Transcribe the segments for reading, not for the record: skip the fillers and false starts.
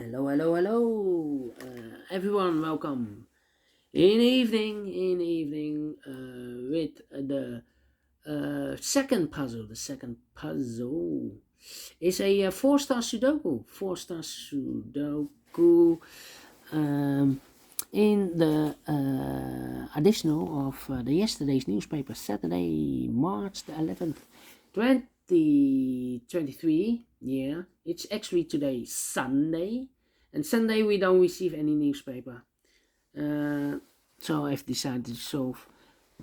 Hello, everyone. Welcome in evening with the second puzzle. The second puzzle is a four-star Sudoku. Four-star Sudoku. Um, in the additional of the yesterday's newspaper, Saturday, March the 11th, 2023. Yeah, it's actually today Sunday, and Sunday we don't receive any newspaper. So I've decided to solve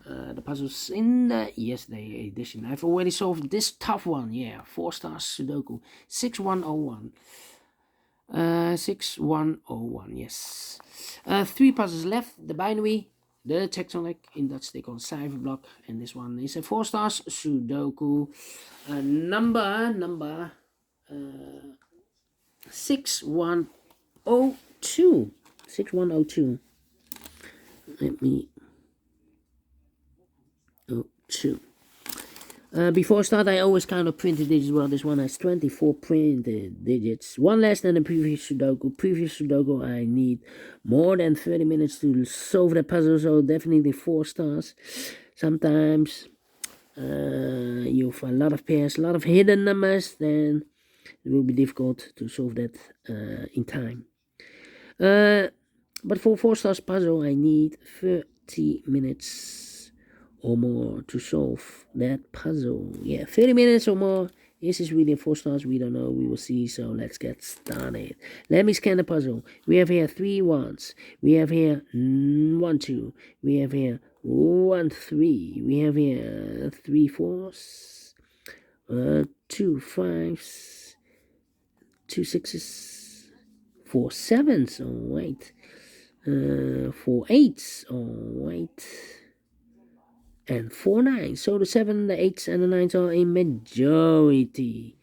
the puzzles in the yesterday edition. I've already solved this tough one. Yeah, four stars Sudoku 6101. 6101, yes. Three puzzles left: the binary, the tectonic, in Dutch they call cijferblok, and this one is a four stars Sudoku. Number 6102. 6102. Let me. 02. Before I start, I always count up printed digits. Well, this one has 24 printed digits, one less than the previous Sudoku. I need more than 30 minutes to solve the puzzle, so definitely 4 stars. Sometimes you'll find a lot of pairs, a lot of hidden numbers, then it will be difficult to solve that in time. But for 4 stars puzzle, I need 30 minutes or more to solve that puzzle. Yeah, 30 minutes or more. Is this really 4 stars? We don't know. We will see. So let's get started. Let me scan the puzzle. We have here 3 ones. We have here 1 2. We have here 1 3. We have here 3 fours. 2 fives. 2 sixes. 4 sevens. Oh wait. 4 eights. Oh wait. And 4 9s. So the 7, the 8s, and the 9s are a majority.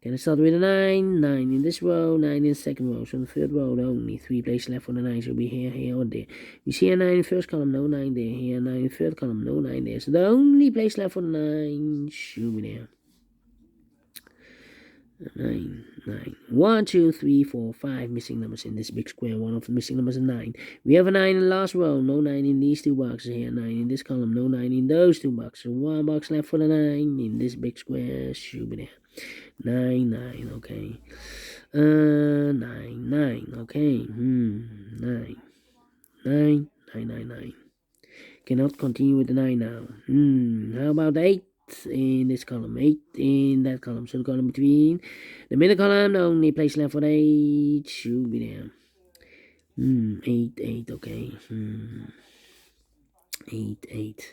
Can I start with a 9? 9 in this row, 9 in the second row. So in the third row, only 3 places left for the 9. So it'll be here, or there. We see a 9 in the first column, no 9 there. Here, 9 in the third column, no 9 there. So the only place left for the 9 should be there. 9, 9. 1, 2, 3, 4, 5 missing numbers in this big square. One of the missing numbers is 9. We have a 9 in the last row. No 9 in these 2 boxes here. 9 in this column. No 9 in those 2 boxes. 1 box left for the 9 in this big square. Should be there. 9, 9. Okay. 9, 9. Okay. 9. 9, 9, 9, 9. Cannot continue with the 9 now. How about 8? In this column, 8 in that column. So the column between the middle column, the only place left for 8 should be there. 8, 8, okay. 8, 8.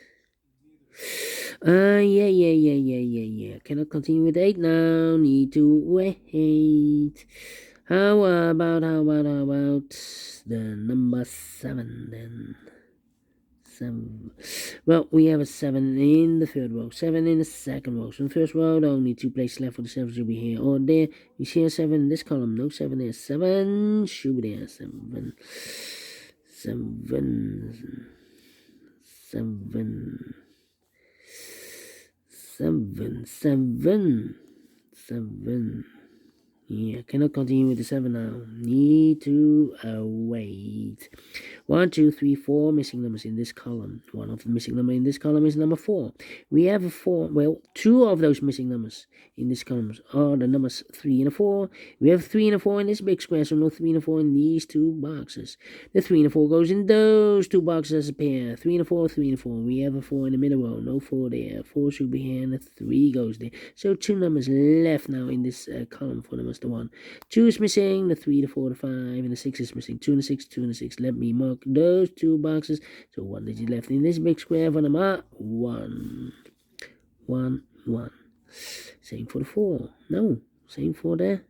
Yeah. Cannot continue with 8 now. Need to wait. How about the number 7 then? 7. Well, we have a 7 in the third row, 7 in the second row. So in the first row, the only 2 places left for the 7 should be here or there. You see a 7 in this column, no 7 there. 7 should be there. 7. 7. 7. 7. 7. 7. Yeah, cannot continue with the 7 now. Need to wait. 1, 2, 3, 4 missing numbers in this column. One of the missing number in this column is number 4. We have a 4. Well, 2 of those missing numbers in this column are the numbers 3 and a 4. We have 3 and a 4 in this big square, so no 3 and a 4 in these 2 boxes. The 3 and a 4 goes in those 2 boxes as a pair. 3 and a 4, 3 and a 4. We have a 4 in the middle row. No 4 there. 4 should be here, and the 3 goes there. So 2 numbers left now in this column for numbers. The 1, 2 is missing, the 3, the 4, the 5, and the 6 is missing. 2 and the 6, 2 and the 6. Let me mark those 2 boxes. So 1 digit left in this big square for number 1. 1, 1. Same for the 4. No, same for the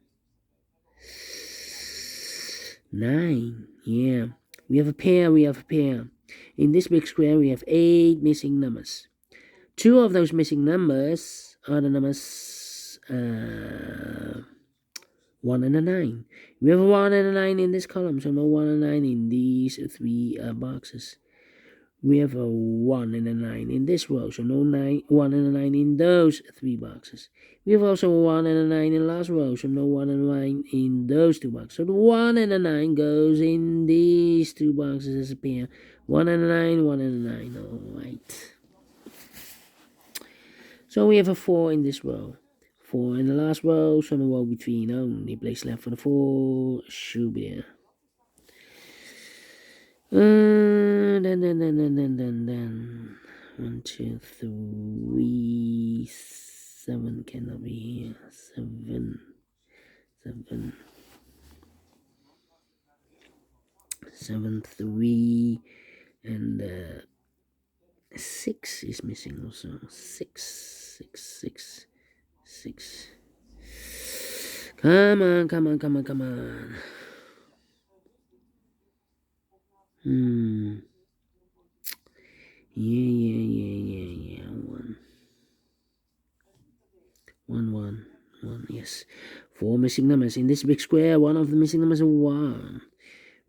9. Yeah, we have a pair. In this big square, we have 8 missing numbers. 2 of those missing numbers are the numbers 1 and a 9. We have a 1 and a 9 in this column, so no 1 and 9 in these 3 boxes. We have a 1 and a 9 in this row, so no 1 and a 9 in those 3 boxes. We have also a 1 and a 9 in the last row, so no 1 and a 9 in those 2 boxes. So the 1 and a 9 goes in these 2 boxes as a pair. 1 and a 9, 1 and a 9. Alright. So we have a 4 in this row. 4 in the last row, so no row between. Only place left for the 4 should be there. Then. 1, 2, 3, 7 cannot be here. 7, 3, and 6 is missing also. 6. Come on. Yeah. 1. Yes. 4 missing numbers in this big square. One of the missing numbers is 1.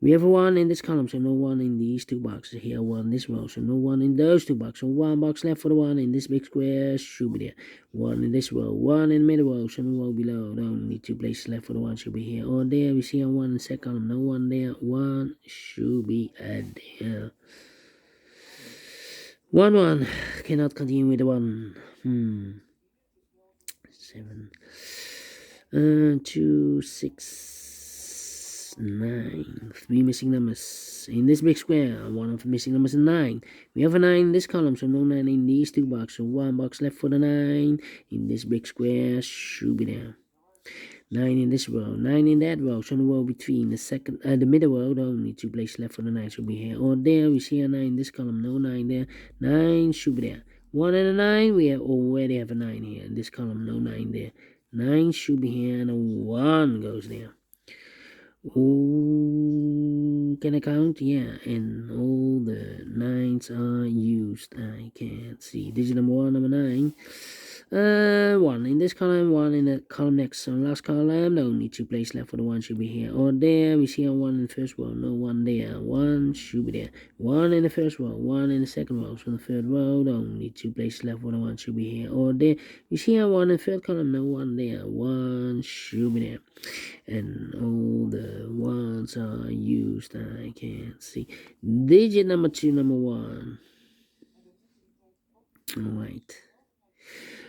We have a 1 in this column, so no 1 in these 2 boxes. Here, 1 in this row, so no 1 in those 2 boxes. So 1 box left for the 1 in this big square. Should be there. 1 in this row, 1 in the middle row, so no row below. Only 2 places left for the 1 should be here or there. We see a 1 in the second column, no 1 there. 1 should be there. 1. Cannot continue with the 1. 7. 2, 6, 9. 3 missing numbers in this big square. One of the missing numbers is 9. We have a 9 in this column, so no 9 in these 2 boxes. So 1 box left for the 9 in this big square. Should be there. 9 in this row, 9 in that row, so the row between the middle row, only 2 places left for the 9 should be here or there. We see a 9 in this column, no 9 there. 9 should be there. 1 and a 9, we already have a 9 here. In this column, no 9 there. 9 should be here, and a 1 goes there. Oh, can I count? Yeah, and all the 9s are used. I can't see. Digit number 1, number 9. 1 in this column, 1 in the column next. So last column, only 2 places left for the 1 should be here or there. We see a 1 in the first row, no 1 there. 1 should be there. 1 in the first row, 1 in the second row. So the third row, only 2 places left for the 1 should be here or there. We see a 1 in the third column, no 1 there. 1 should be there. And all the 1s are used. I can't see. Digit number 2, number 1. Alright.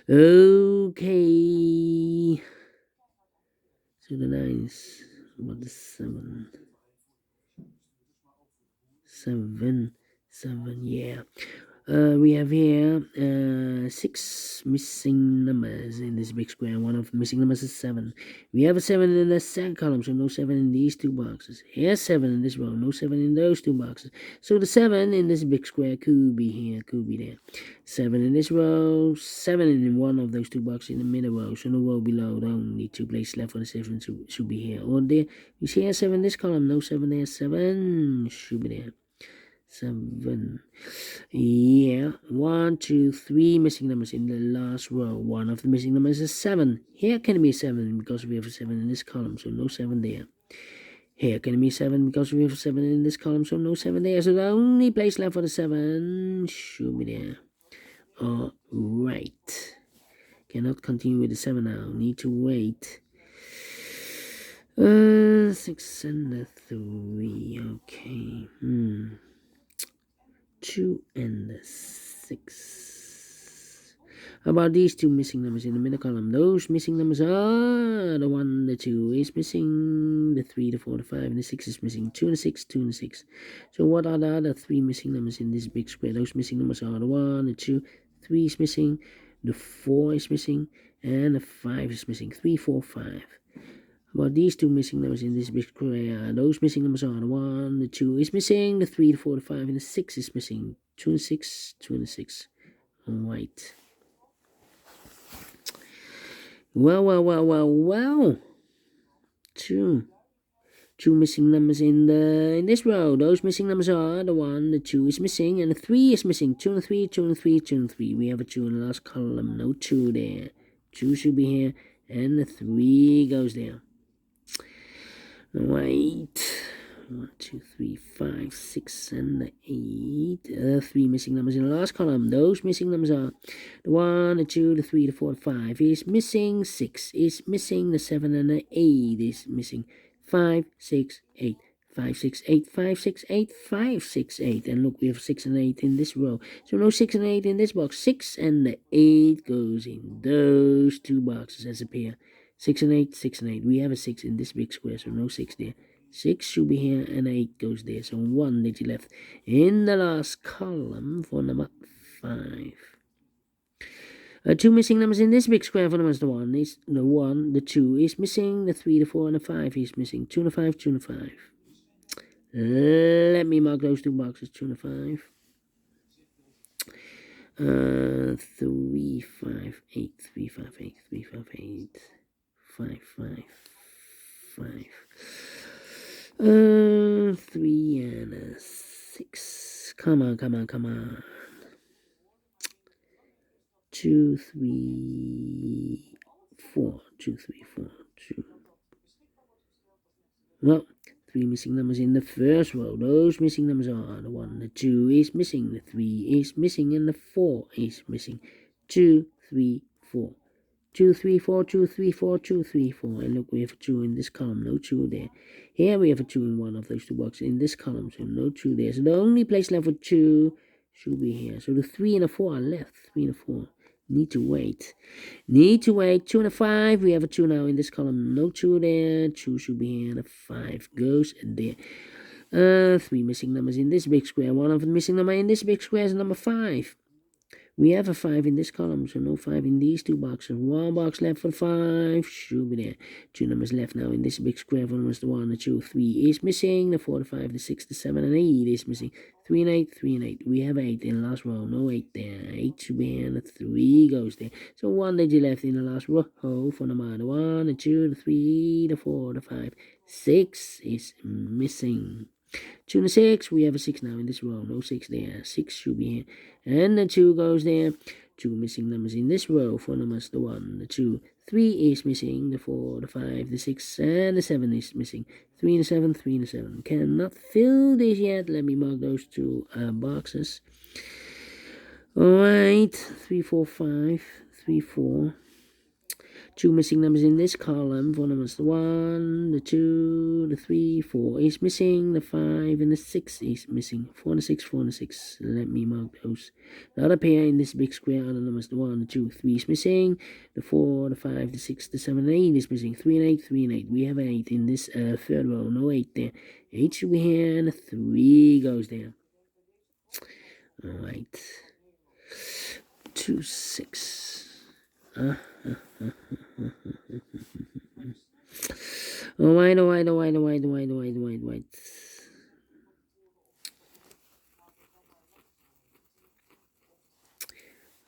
Okay. So the 9s, what is 7? 7, yeah. We have here 6 missing numbers in this big square. One of the missing numbers is 7. We have a 7 in the second column, so no 7 in these 2 boxes. Here's 7 in this row, no 7 in those 2 boxes. So the 7 in this big square could be here, could be there. 7 in this row, 7 in one of those 2 boxes in the middle row, so no row below. Only 2 places left for the 7 should be here or there. You see here 7 in this column, no 7 there. 7 should be there. 7. Yeah, 1, 2, 3 missing numbers in the last row. One of the missing numbers is 7. Here can be 7 because we have a 7 in this column, so no 7 there. Here can be 7 because we have a 7 in this column, so no 7 there. So the only place left for the 7 should be there. Alright. Cannot continue with the 7 now. Need to wait. 6 and the 3. Okay. 2 and 6. How about these 2 missing numbers in the middle column? Those missing numbers are the 1, the 2 is missing, the 3, the 4, the 5, and the 6 is missing. 2 and the 6, 2 and the 6. So what are the other 3 missing numbers in this big square? Those missing numbers are the 1, the 2, 3 is missing, the 4 is missing, and the 5 is missing. 3, 4, 5. About these 2 missing numbers in this big square, those missing numbers are the 1, the 2 is missing, the 3, the 4, the 5, and the 6 is missing. 2 and 6, 2 and 6. Alright. Well. 2 missing numbers in this row. Those missing numbers are the 1, the 2 is missing, and the 3 is missing. 2 and 3, 2 and 3, 2 and 3. We have a 2 in the last column, no 2 there. 2 should be here, and the 3 goes there. Right. 1, 2, 3, 5, 6, and 8. 3 missing numbers in the last column. Those missing numbers are the 1, the 2, the 3, the 4, the 5 is missing. 6 is missing. The 7 and the 8 is missing. 5, 6, 8. 5, 6, 8, 5, 6, 8, 5, 6, 8. And look, we have 6 and 8 in this row. So no 6 and 8 in this box. 6 and the 8 goes in those two boxes as a pair. 6 and 8, 6 and 8. We have a 6 in this big square, so no 6 there. 6 should be here, and 8 goes there. So 1 digit left in the last column for number 5. 2 missing numbers in this big square for numbers. The 1 is the 1, the 2 is missing, the 3, the 4, and the 5 is missing. 2 and a 5, 2 and a 5. Let me mark those two boxes. 2 and a 5. 3, 5, 8, 3, 5, 8, 3, 5, 8, 5, 5, 5. 3 and a 6. Come on, come on, come on. 2, 3, 4. 2, 3, 4. 2. Well, 3 missing numbers in the first row. Those missing numbers are the 1, the 2 is missing, the 3 is missing, and the 4 is missing. 2, 3, 4. 2, 3, 4, 2, 3, 4, 2, 3, 4. And look, we have a 2 in this column, no 2 there. Here we have a 2 in one of those two boxes in this column, so no 2 there. So the only place left for 2 should be here. So the 3 and the 4 are left. 3 and the 4. Need to wait. 2 and a 5. We have a 2 now in this column. No 2 there. 2 should be here. And a 5 goes there. 3 missing numbers in this big square. One of the missing number in this big square is number 5. We have a 5 in this column, so no 5 in these two boxes. 1 box left for 5. Should be there. 2 numbers left now in this big square for numbers. The 1, the 2, 3 is missing. The 4, the 5, the 6, the 7, and 8 is missing. 3 and 8, 3 and 8. We have 8 in the last row. No 8 there. 8 should be here, and the 3 goes there. So 1 digit left in the last row for number the 1, the 2, the 3, the 4, the 5. 6 is missing. 2 and a 6, we have a 6 now in this row. No 6 there. 6 should be here. And the 2 goes there. 2 missing numbers in this row for numbers. The 1, the 2, 3 is missing. The 4, the 5, the 6, and the 7 is missing. 3 and a 7, 3 and a 7. Cannot fill this yet. Let me mark those two boxes. Alright. 3, 4, 5. 3, 4. 2 missing numbers in this column for numbers. The 1, the 2, the 3, 4 is missing. The 5 and the 6 is missing. 4 and the 6, 4 and the 6. Let me mark those. The other pair in this big square are the numbers. The 1, the 2, 3 is missing. The 4, the 5, the 6, the 7, and 8 is missing. 3 and 8, 3 and 8. We have 8 in this third row. No 8 there. 8 should be here, and the 3 goes there. Alright. 2, 6. Alright.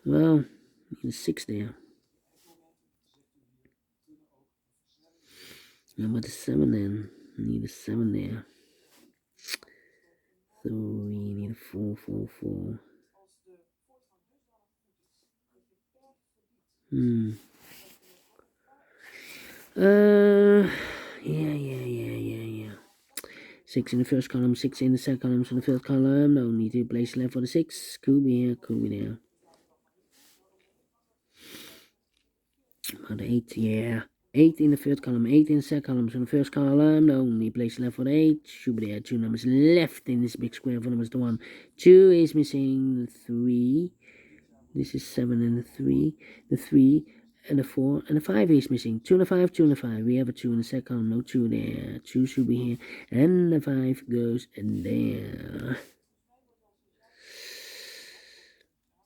Well, need a 6 there. How about the 7 then? Need a 7 there. So we need a 4, 4, 4. Yeah. 6 in the first column, 6 in the second column, so the first column, no need to place left for the 6. Could be here, could be there. About 8, yeah. 8 in the third column, 8 in the second column, so the first column, no only place left for the 8. Should be there. 2 numbers left in this big square for numbers. The 1, 2 is missing. The 3. This is 7 and the 3. The 3 and the 4 and the 5 is missing. 2 and the 5, 2 and the 5. We have a 2 in the second column, no 2 there. 2 should be here. And the 5 goes in there.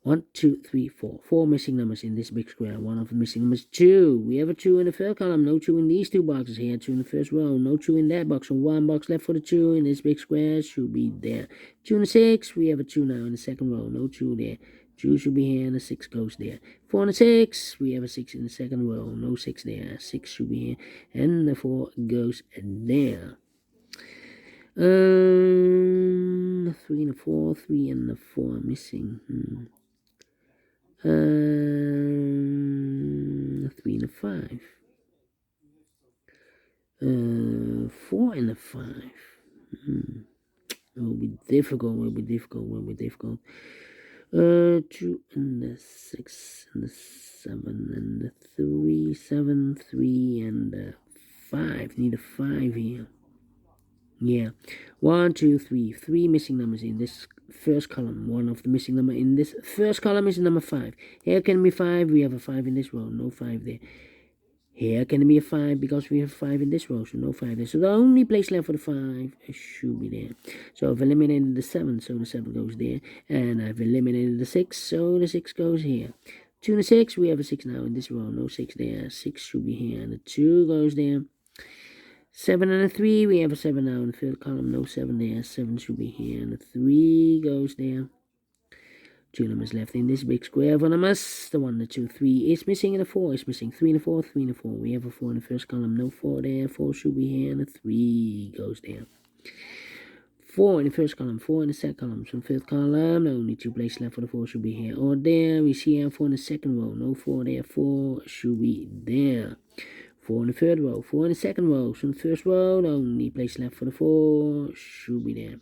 1, 2, 3, 4. 4 missing numbers in this big square. One of the missing numbers 2. We have a 2 in the third column. No 2 in these two boxes here. 2 in the first row. No 2 in that box. So 1 box left for the 2 in this big square. Should be there. 2 and the 6. We have a 2 now in the second row. No 2 there. 2 should be here and the 6 goes there. 4 and a 6. We have a 6 in the second row. No 6 there. 6 should be here. And the 4 goes there. 3 and the 4. 3 and the 4 missing. 3 and a 5. 4 and a 5. It will be difficult. Will be difficult. Will be difficult. 2 and the 6 and the 7 and the 3, 7, 3 and the 5. Need a 5 here. Yeah, 1, 2, 3. 3 missing numbers in this first column. One of the missing number in this first column is number 5. Here can be 5. We have a 5 in this row. No 5 there. Here can be a 5 because we have 5 in this row, so no 5 there. So the only place left for the 5 should be there. So I've eliminated the 7, so the 7 goes there. And I've eliminated the 6, so the 6 goes here. 2 and the 6, we have a 6 now in this row. No 6 there. 6 should be here. And the 2 goes there. 7 and a 3, we have a 7 now in the third column. No 7 there. 7 should be here. And the 3 goes there. 2 numbers left in this big square for numbers. The 1, the 2, 3 is missing, and the 4 is missing. 3 and the 4, 3 and the 4. We have a 4 in the first column. No 4 there. 4 should be here, and the 3 goes there. 4 in the first column, 4 in the second column. So third column, only 2 places left for the 4 should be here or there. We see here 4 in the second row. No 4 there. 4 should be there. 4 in the third row, 4 in the second row. So in the first row, the only place left for the 4 should be there.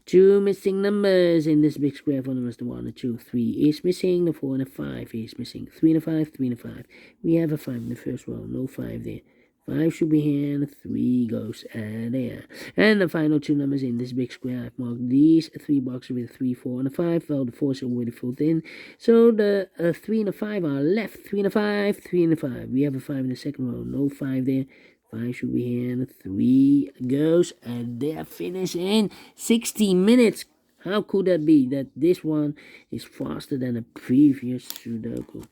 2 missing numbers in this big square for numbers. The 1, the 2, 3 is missing. The 4 and the 5 is missing. 3 and the 5, 3 and the 5. We have a 5 in the first row, no 5 there. 5 should be here, and the 3 goes there. And the final 2 numbers in this big square, I've marked these 3 boxes with 3, 4, and a 5. Well, the 4 is already filled in. So the 3 and the 5 are left. 3 and the 5, 3 and the 5. We have a 5 in the second row, no 5 there. 5 should be here, and the 3 goes, and they're finished in 60 minutes. How could that be? That this one is faster than the previous Sudoku.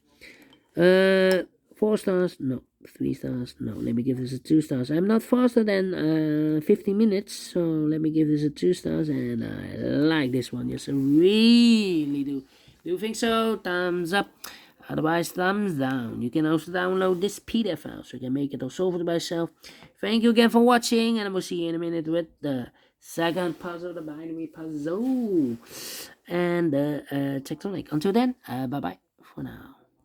4 stars, no. 3 stars, no. Let me give this a 2 stars. I'm not faster than 50 minutes, so let me give this a 2 stars, and I like this one. Yes, I really do. Do you think so? Thumbs up. Otherwise, thumbs down. You can also download this PDF file, so you can make it or solve it by yourself. Thank you again for watching, and I will see you in a minute with the second puzzle, the binary puzzle, and the tectonic. Until then, bye-bye for now.